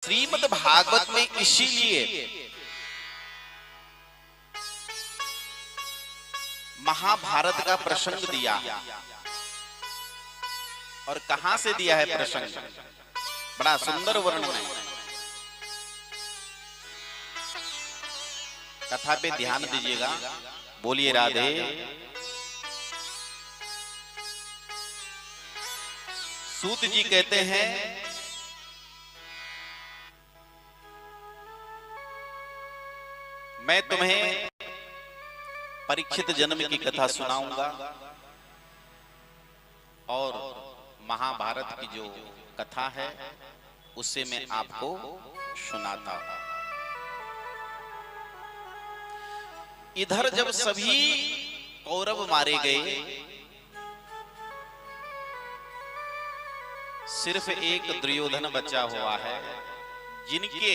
श्रीमद् भागवत में इसीलिए महाभारत का प्रसंग दिया। और कहां से दिया है प्रसंग? बड़ा सुंदर वर्णन है। कथा पे ध्यान दीजिएगा। बोलिए राधे। सूत जी कहते हैं, मैं तुम्हें परीक्षित जन्म की कथा सुनाऊंगा और महाभारत की जो कथा है उससे मैं आपको सुनाता हूं। इधर जब सभी कौरव मारे गए, सिर्फ एक दुर्योधन बचा हुआ है, जिनके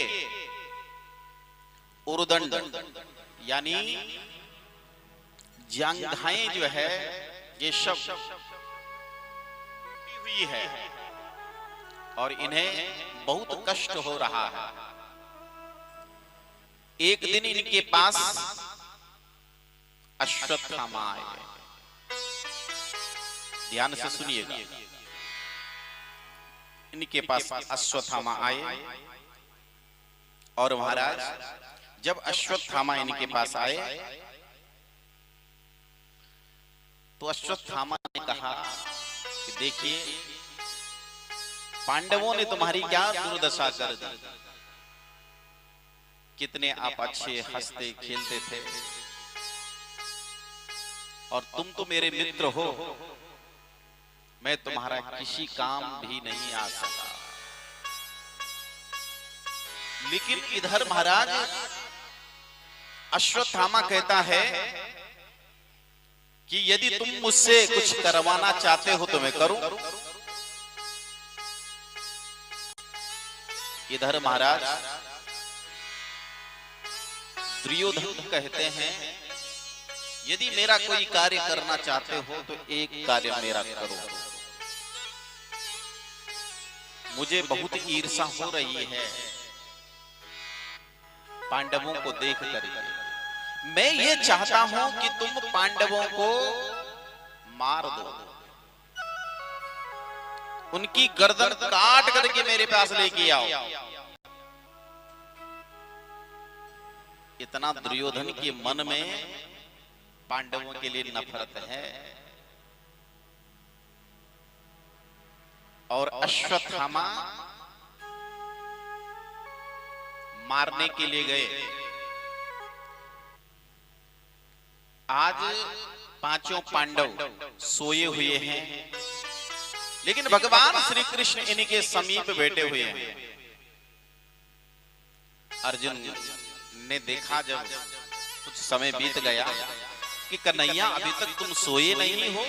उर्दंड यानी जांघाएं जो है ये सब टूटी हुई है और इन्हें बहुत कष्ट हो रहा है। एक दिन इनके पास अश्वत्थामा आए। ध्यान से सुनिएगा। इनके पास अश्वत्थामा आए और महाराज जब अश्वत्थामा इनके पास आए तो अश्वत्थामा ने कहा कि देखिए, पांडवों ने तुम्हारी क्या दुर्दशा कर दी। कितने आप अच्छे हंसते खेलते थे और तुम तो मेरे मित्र हो, मैं तुम्हारा किसी काम भी नहीं आ सका। लेकिन इधर महाराज अश्वत्थामा कहता है कि यदि तुम मुझसे कुछ करवाना चाहते हो तो मैं करूं। इधर महाराज दुर्योधन कहते हैं, यदि मेरा कोई कार्य करना चाहते हो तो एक कार्य मेरा करो। मुझे बहुत ईर्ष्या हो रही है पांडवों को देख करके। मैं ये चाहता हूं कि तुम पांडवों को मार दो, उनकी गर्दन काट करके मेरे पास लेके आओ। इतना दुर्योधन के मन में पांडवों के लिए नफरत है। और अश्वत्थामा मारने के लिए गए। आज पांचों पांडव सोए हुए हैं, लेकिन भगवान श्री कृष्ण इनके समीप बैठे हुए हैं। अर्जुन ने देखा जब कुछ समय बीत गया कि कन्हैया अभी तक तुम सोए नहीं हो,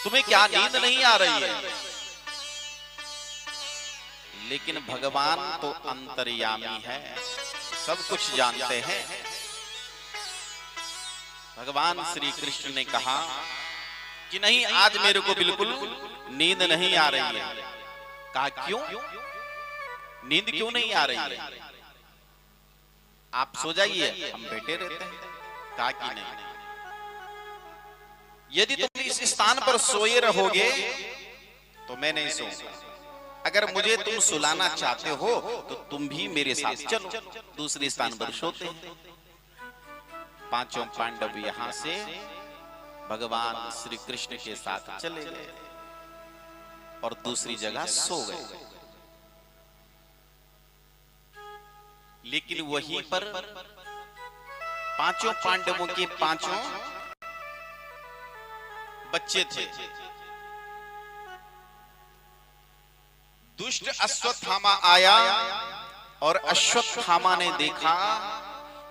तुम्हें क्या नींद नहीं आ रही है? लेकिन भगवान तो अंतर्यामी है, सब कुछ जानते हैं। भगवान श्री कृष्ण ने कहा कि नहीं, आज मेरे को बिल्कुल नींद नहीं आ रही है। कहा क्यों? नींद क्यों नहीं आ रही है? आप सो जाइए, हम बैठे रहते हैं। कहा कि नहीं, यदि तुम इस स्थान पर सोए रहोगे तो मैं नहीं सोऊंगा। अगर मुझे तुम सुलाना चाहते हो तो तुम भी मेरे साथ चलो, दूसरे स्थान पर सोते हैं। पांचों पांडव यहां से भगवान श्री कृष्ण के साथ चले गए और दूसरी जगह सो गए। लेकिन वहीं पर पांचों पांडवों के पांचों बच्चे थे। दुष्ट अश्वत्थामा आया और अश्वत्थामा ने देखा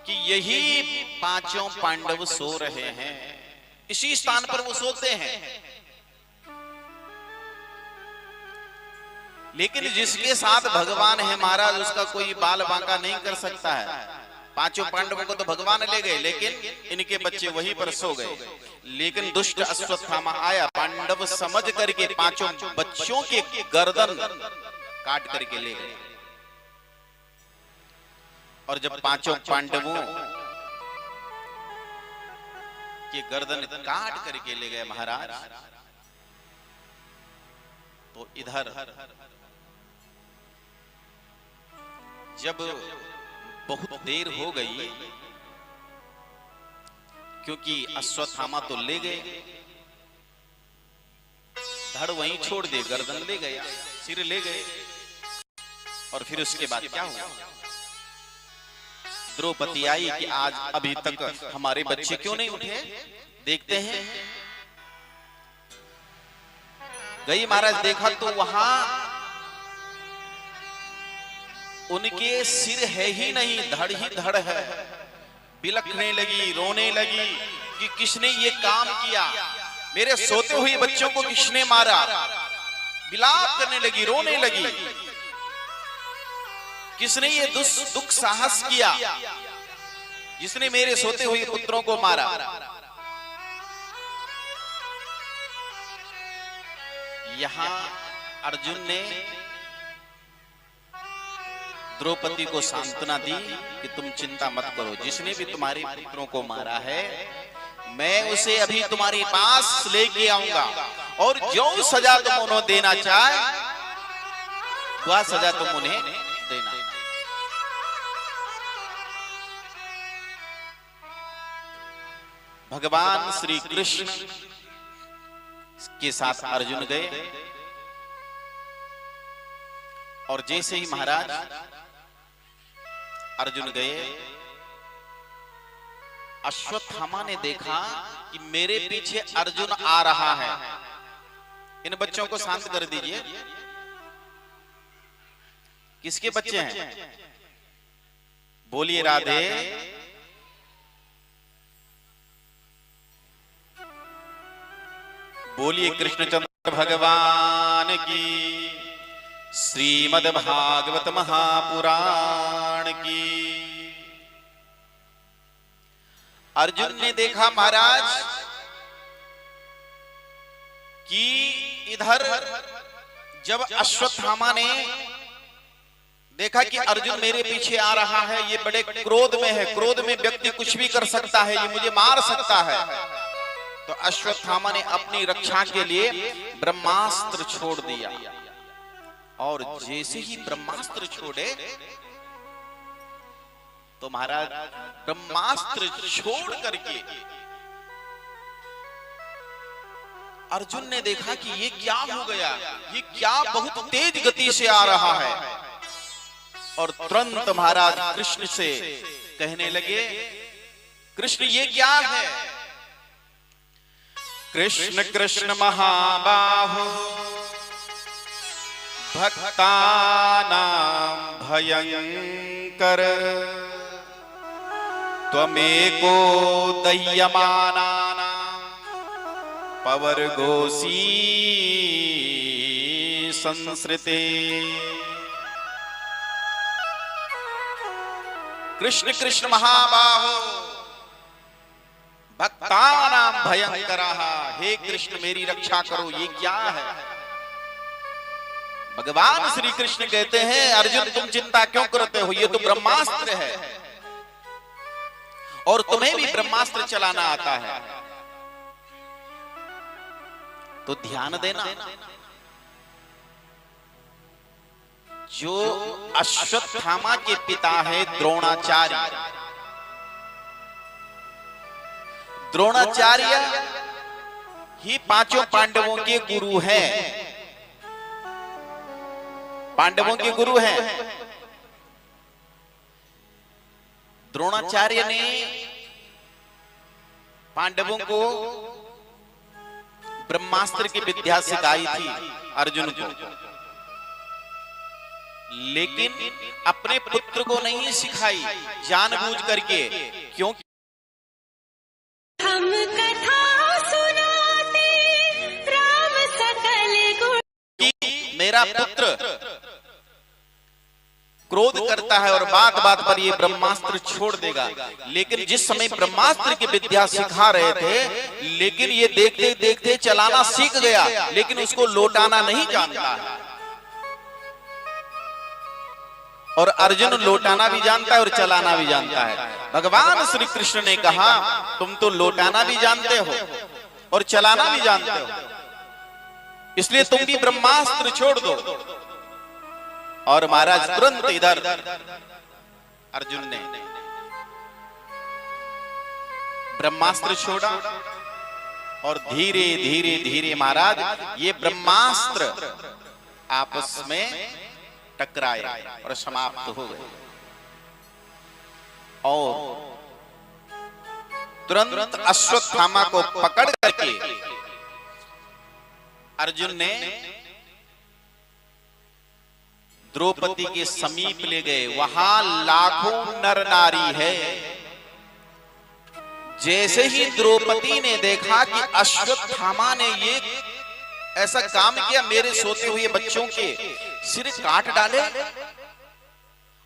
कि यही पांचों पांडव सो रहे हैं, इसी स्थान पर वो सोते हैं। लेकिन जिसके साथ भगवान है महाराज, उसका कोई बाल बांका नहीं कर सकता है। पांचों पांडवों को तो भगवान ले गए, लेकिन इनके बच्चे वहीं पर सो गए। लेकिन दुष्ट अश्वत्थामा आया, पांडव समझ करके पांचों बच्चों के गर्दन काट करके ले गए। और जब पांचों पांडवों की गर्दन काट करके ले गए महाराज, तो इधर जब बहुत देर हो गई, क्योंकि अश्वत्थामा तो ले गए, धड़ वहीं छोड़ दे, गर्दन ले गया, सिर ले गए। और फिर उसके बाद क्या हुआ? द्रौपदी आई कि आज अभी तक हमारे बच्चे क्यों नहीं उठे, देखते हैं। गई महाराज, देखा तो वहां उनके सिर है ही नहीं, धड़ ही धड़ है। बिलखने लगी, रोने लगी कि किसने ये काम किया, मेरे सोते हुए बच्चों को किसने मारा। विलाप करने लगी, रोने लगी, किसने ये दुख साहस किया, जिसने मेरे सोते हुए पुत्रों को मारा। यहां अर्जुन ने द्रौपदी को सांत्वना दी कि तुम चिंता मत करो, जिसने भी तुम्हारे पुत्रों को मारा है मैं उसे अभी तुम्हारे पास लेके आऊंगा, और जो सजा तुम उन्हें देना चाहे वह सजा तुम उन्हें देना। भगवान श्री कृष्ण के साथ अर्जुन गए, और जैसे ही महाराज अर्जुन गए, अश्वत्थामा ने देखा कि मेरे पीछे अर्जुन आ रहा है। इन बच्चों को शांत कर दीजिए। किसके बच्चे हैं? बोलिए राधे। बोलिए कृष्णचंद्र भगवान की, श्रीमद् भागवत महापुराण की। अर्जुन ने देखा महाराज कि इधर जब अश्वत्थामा ने देखा कि अर्जुन मेरे पीछे आ रहा है, ये बड़े क्रोध में है, क्रोध में व्यक्ति कुछ भी कर सकता है, ये मुझे मार सकता है, तो अश्वत्थामा ने अपनी रक्षा के लिए ब्रह्मास्त्र छोड़ दिया। और जैसे ही ब्रह्मास्त्र छोड़े तो महाराज ब्रह्मास्त्र छोड़ करके अर्जुन ने देखा कि ये क्या हो गया, ये क्या बहुत तेज गति से आ रहा है। और तुरंत महाराज कृष्ण से कहने लगे, कृष्ण ये क्या है? कृष्ण कृष्ण महाबाहो भक्तानां भयंकर, त्वमेको दह्यमानानां पवर्गोऽसि संसृते। कृष्ण कृष्ण महाबाहो भक्तानां भयंकरः, हे कृष्ण मेरी रक्षा करो, ये क्या है? भगवान श्री कृष्ण कहते हैं, अर्जुन तुम चिंता क्यों करते हो, ये तो ब्रह्मास्त्र है, और तुम्हें भी ब्रह्मास्त्र चलाना आता है, तो ध्यान देना। जो अश्वत्थामा के पिता है द्रोणाचार्य, द्रोणाचार्य ही पांचों पांडवों के गुरु हैं, पांडवों के गुरु हैं। द्रोणाचार्य ने पांडवों को ब्रह्मास्त्र की विद्या सिखाई थी अर्जुन को, लेकिन अपने पुत्र को नहीं सिखाई जानबूझ करके, क्योंकि हम कथा सुनाते राम सकल गुण, मेरा पुत्र क्रोध करता है और बात बात पर ये ब्रह्मास्त्र छोड़ देगा। लेकिन जिस समय ब्रह्मास्त्र की विद्या सिखा रहे थे, लेकिन ये देखते देखते चलाना सीख गया, लेकिन उसको लौटाना नहीं जानता है। और अर्जुन लौटाना भी जानता है और चलाना भी जानता है। भगवान श्री कृष्ण ने कहा तुम तो लौटाना भी जानते हो और चलाना भी जानते हो, इसलिए तुम भी ब्रह्मास्त्र छोड़ दो। और महाराज तुरंत इधर अर्जुन ने ब्रह्मास्त्र छोड़ा और धीरे धीरे धीरे महाराज ये ब्रह्मास्त्र आपस में टकराए और समाप्त हो गए। और तुरंत अश्वत्थामा को पकड़ करके अर्जुन ने द्रौपदी के समीप ले गए। वहां लाखों नर नारी है। जैसे ही द्रौपदी ने देखा कि अश्वत्थामा ने ये ऐसा काम किया, मेरे सोते हुए बच्चों के सिर काट डाले,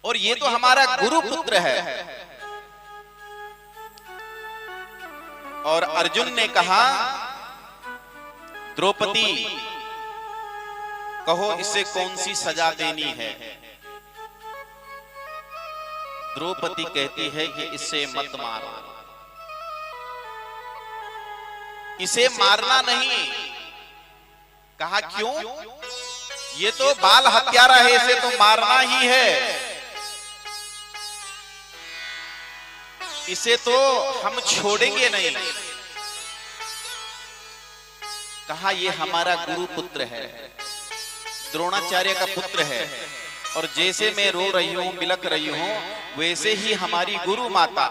और ये तो हमारा गुरु पुत्र है। और अर्जुन ने कहा द्रौपदी कहो इसे कौन सी सजा देनी है। द्रौपदी कहती है कि इसे मत मारो, इसे मारना नहीं। कहा क्यों? ये तो बाल हत्यारा है, इसे तो मारना ही है, इसे तो हम छोड़ेंगे नहीं। कहा ये हमारा गुरु पुत्र है, द्रोणाचार्य का पुत्र है, और जैसे मैं रो रही हूं बिलक रही हूं वैसे ही हमारी गुरु माता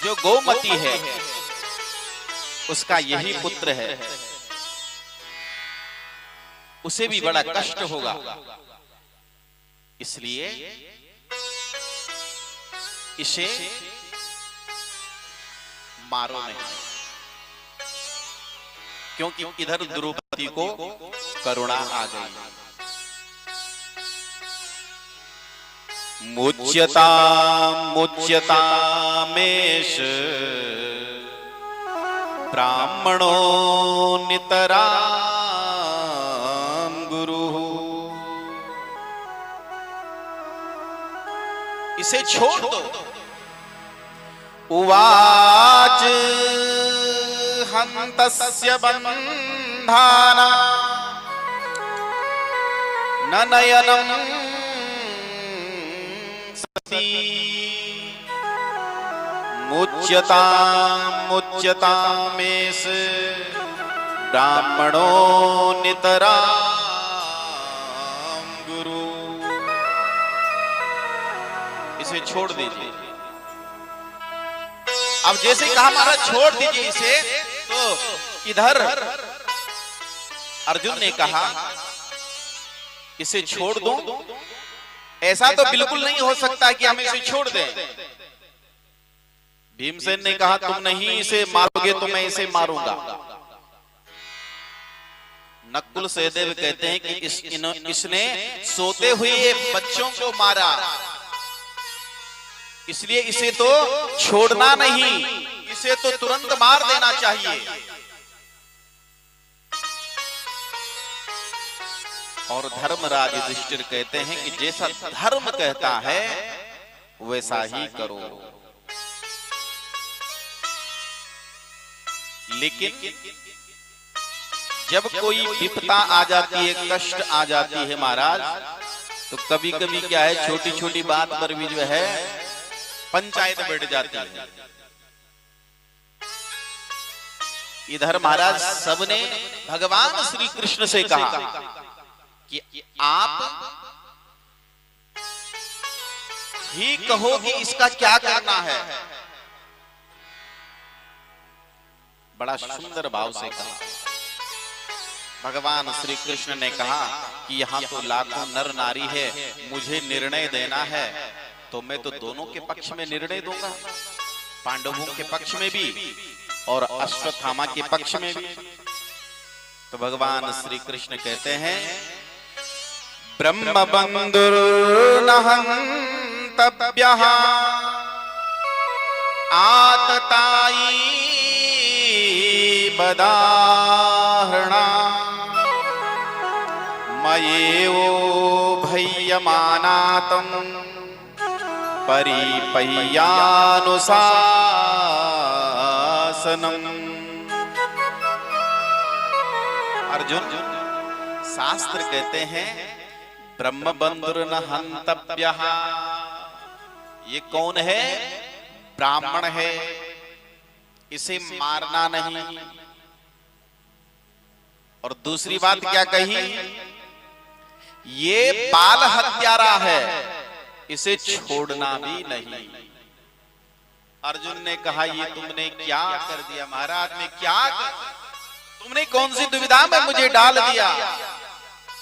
जो गौमती है उसका यही पुत्र है, उसे भी बड़ा कष्ट होगा, इसलिए इसे मारो नहीं। क्योंकि इधर द्रौपदी को करुणा आ गई। मुच्यता मुच्यतामेष ब्राह्मणो नितरां गुरुः। इसे छोड़ दो। उवाच हन्तस्य बन्धाना न नयनं सती मुच्यतामेष ब्राह्मणो नितरां गुरु। इसे छोड़ दीजिए। अब जैसे कहा महाराज छोड़ दीजिए इसे, तो इधर अर्जुन ने कहा इसे छोड़ दो। ऐसा तो बिल्कुल नहीं हो सकता कि हम इसे छोड़ दें। भीमसेन ने कहा तुम नहीं इसे मारोगे तो मैं इसे मारूंगा। नकुल सहदेव कहते हैं कि इसने सोते हुए बच्चों को मारा, इसलिए इसे तो छोड़ना नहीं, इसे तो तुरंत मार देना चाहिए। और धर्मराज युधिष्ठिर कहते हैं कि जैसा धर्म कहता है वैसा ही करो। लेकिन जब कोई विपदा आ जाती है, कष्ट आ जाती है महाराज, तो कभी कभी क्या है छोटी छोटी बात पर भी जो है पंचायत बैठ जाती है। इधर महाराज सबने भगवान श्री कृष्ण से कहा कि आप ही कहो कि इसका क्या करना है। बड़ा सुंदर भाव से कहा। भगवान श्री कृष्ण ने कहा कि यहाँ तो लाखों नर नारी है, मुझे निर्णय देना है तो मैं तो दोनों के पक्ष में निर्णय दूंगा, पांडवों के पक्ष में भी और अश्वत्थामा के पक्ष में भी। तो भगवान श्री कृष्ण कहते हैं ब्रह्म बंधुर्नहं तप्यः आततायी बदाहरणा मयेवो भय्यमानातं परिपय्यानुशासनम्। अर्जुन, शास्त्र कहते हैं ब्रह्म बंधुर्न हंतव्यः। ये कौन है? ब्राह्मण है, इसे मारना नहीं। और दूसरी बात क्या कही? ये बाल हत्यारा है, इसे छोड़ना भी नहीं। अर्जुन ने कहा, ये तुमने क्या कर दिया महाराज? में क्या कर? तुमने कौन सी दुविधा में मुझे डाल दिया?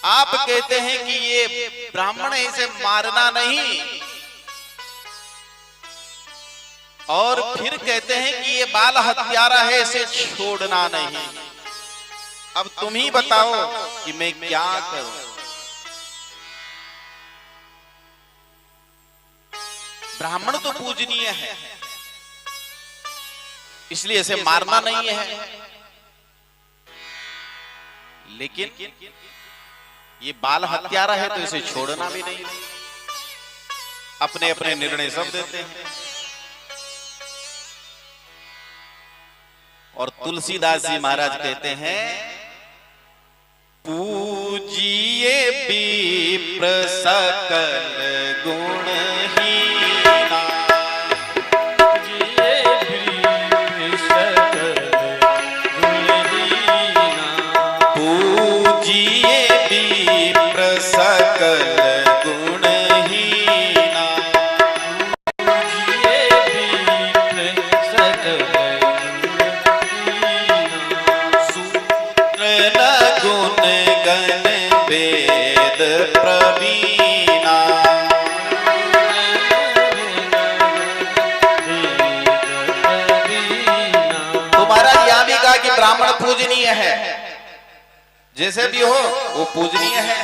आप कहते हैं कि ये ब्राह्मण है, इसे मारना नहीं, और फिर कहते हैं कि ये बाल हत्यारा है, इसे छोड़ना नहीं। अब तुम ही बताओ कि मैं क्या करूं? ब्राह्मण तो पूजनीय है, इसलिए इसे मारना नहीं है, लेकिन ये बाल हत्यारा है तो इसे छोड़ना भी नहीं। अपने अपने निर्णय सब देते हैं। और तुलसीदास जी महाराज कहते हैं, पूजिए विप्र सकल गुणहीना। पूजिए विप्र सकल गुणहीना। पूजिए विप्र सकल गुणहीना। पूजिए विप्र सकल गुण गण वेद प्रवीणा। तुम्हारा यहां भी कहा कि ब्राह्मण पूजनीय है, जैसे भी हो वो पूजनीय है,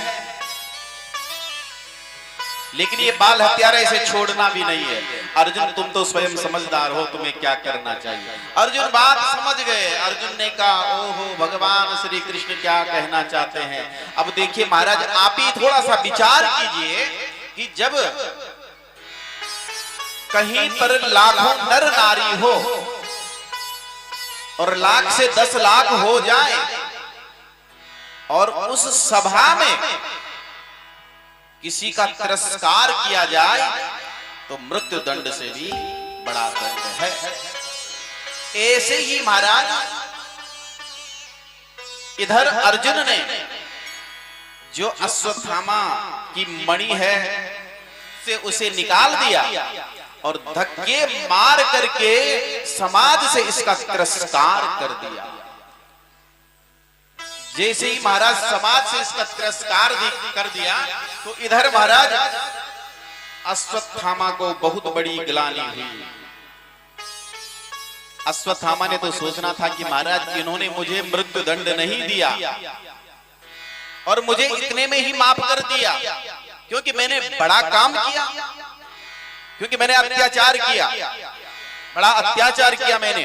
लेकिन ये बाल हत्यारा, इसे छोड़ना भी नहीं है। अर्जुन, तुम तो स्वयं समझदार हो, तुम्हें क्या करना चाहिए? अर्जुन बात समझ गए। अर्जुन ने कहा, ओहो भगवान श्री कृष्ण क्या कहना चाहते हैं। अब देखिए महाराज, आप ही थोड़ा सा विचार कीजिए कि जब कहीं पर लाखों नर नारी हो और लाख से 10 लाख हो जाए और उस सभा में किसी का तिरस्कार किया जाए तो मृत्यु दंड से भी बड़ा दंड है। ऐसे ही महाराज इधर अर्जुन ने जो अश्वत्थामा की मणि है से उसे निकाल दिया और धक्के मार करके समाज से इसका तिरस्कार कर दिया। जैसे ही महाराज समाज से इसका तिरस्कार कर दिया तो इधर महाराज अश्वत्थामा को बहुत बड़ी ग्लानि हुई। अश्वत्थामा ने तो सोचना था कि महाराज इन्होंने मुझे मृत्यु दंड नहीं दिया और मुझे इतने में ही माफ कर दिया, क्योंकि मैंने बड़ा काम किया, क्योंकि मैंने अत्याचार किया, बड़ा अत्याचार किया मैंने।